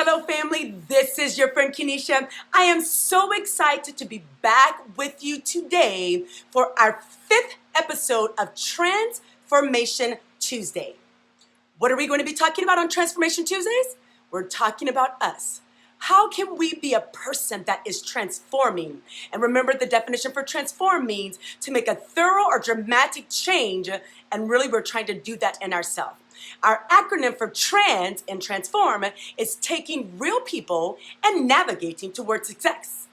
Hello family, this is your friend Kenesha. I am so excited to be back with you today for our 5th episode of Transformation Tuesday. What are we going to be talking about on Transformation Tuesdays? We're talking about us. How can we be a person that is transforming? And remember, the definition for transform means to make a thorough or dramatic change, and really we're trying to do that in ourselves. Our acronym for trans and transform is taking real people and navigating towards success.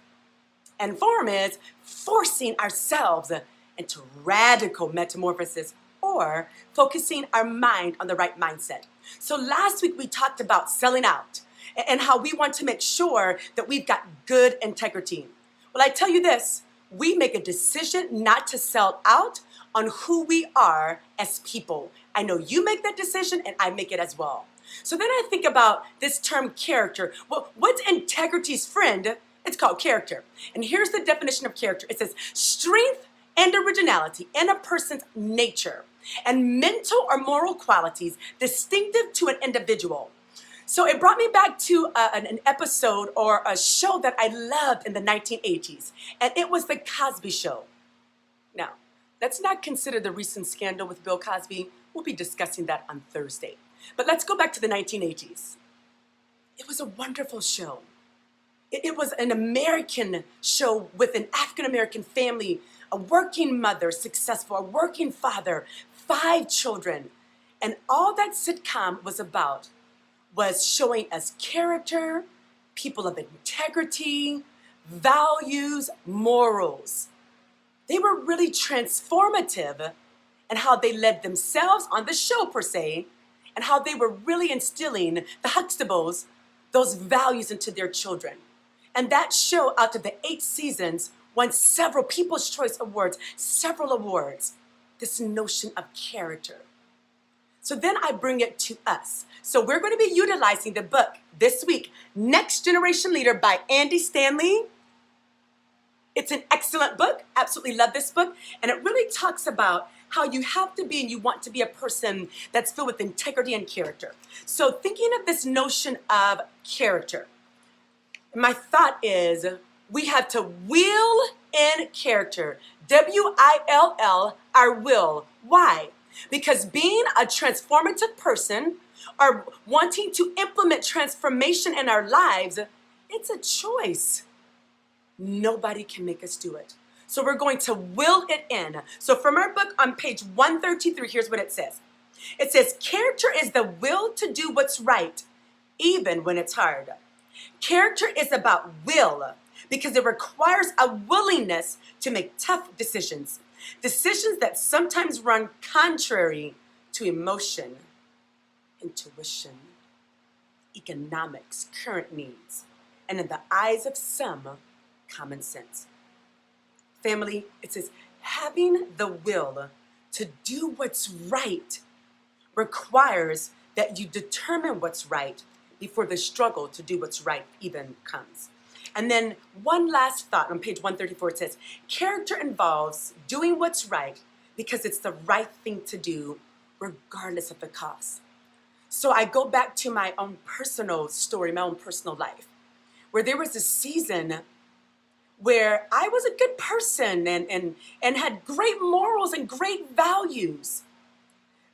And form is forcing ourselves into radical metamorphosis or focusing our mind on the right mindset. So last week we talked about selling out and how we want to make sure that we've got good integrity. Well, I tell you this, we make a decision not to sell out on who we are as people. I know you make that decision and I make it as well. So then I think about this term character. Well, what's integrity's friend? It's called character. And here's the definition of character. It says strength and originality in a person's nature and mental or moral qualities distinctive to an individual. So it brought me back to an episode or a show that I loved in the 1980s, and it was The Cosby Show. Now, let's not consider the recent scandal with Bill Cosby. We'll be discussing that on Thursday. But let's go back to the 1980s. It was a wonderful show. It was an American show with an African-American family, a working mother, successful, a working father, 5 children. And all that sitcom was about was showing us character, people of integrity, values, morals. They were really transformative in how they led themselves on the show per se, and how they were really instilling the Huxtables, those values into their children. And that show, out of the 8 seasons, won several People's Choice Awards, several awards. This notion of character. So then I bring it to us. So we're going to be utilizing the book this week, Next Generation Leader by Andy Stanley. It's an excellent book. Absolutely love this book. And it really talks about how you have to be and you want to be a person that's filled with integrity and character. So thinking of this notion of character, my thought is we have to will in character. W-I-L-L, our will. Why? Because being a transformative person or wanting to implement transformation in our lives, it's a choice. Nobody can make us do it. So we're going to will it in. So from our book on page 133, here's what it says. It says, character is the will to do what's right, even when it's hard. Character is about will because it requires a willingness to make tough decisions. Decisions that sometimes run contrary to emotion, intuition, economics, current needs, and in the eyes of some, common sense. Family, it says, having the will to do what's right requires that you determine what's right before the struggle to do what's right even comes. And then one last thought on page 134, it says, character involves doing what's right because it's the right thing to do regardless of the cost. So I go back to my own personal story, my own personal life, where there was a season where I was a good person and had great morals and great values.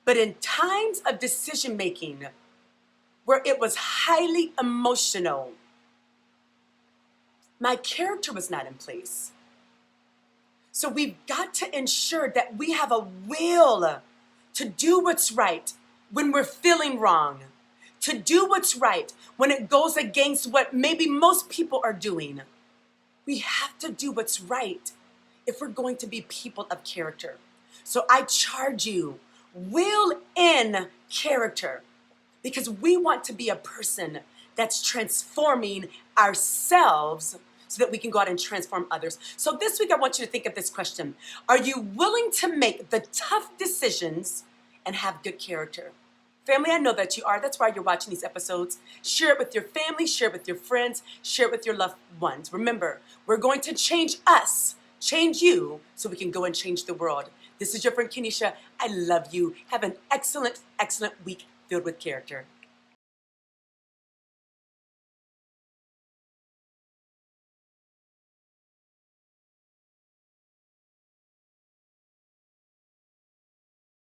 But in times of decision making, where it was highly emotional, my character was not in place. So we've got to ensure that we have a will to do what's right when we're feeling wrong, to do what's right when it goes against what maybe most people are doing. We have to do what's right if we're going to be people of character. So I charge you, will in character, because we want to be a person that's transforming ourselves so that we can go out and transform others. So this week I want you to think of this question. Are you willing to make the tough decisions and have good character? Family, I know that you are. That's why you're watching these episodes. Share it with your family, share it with your friends, share it with your loved ones. Remember, we're going to change us, change you, so we can go and change the world. This is your friend Kenesha. I love you. Have an excellent, excellent week filled with character.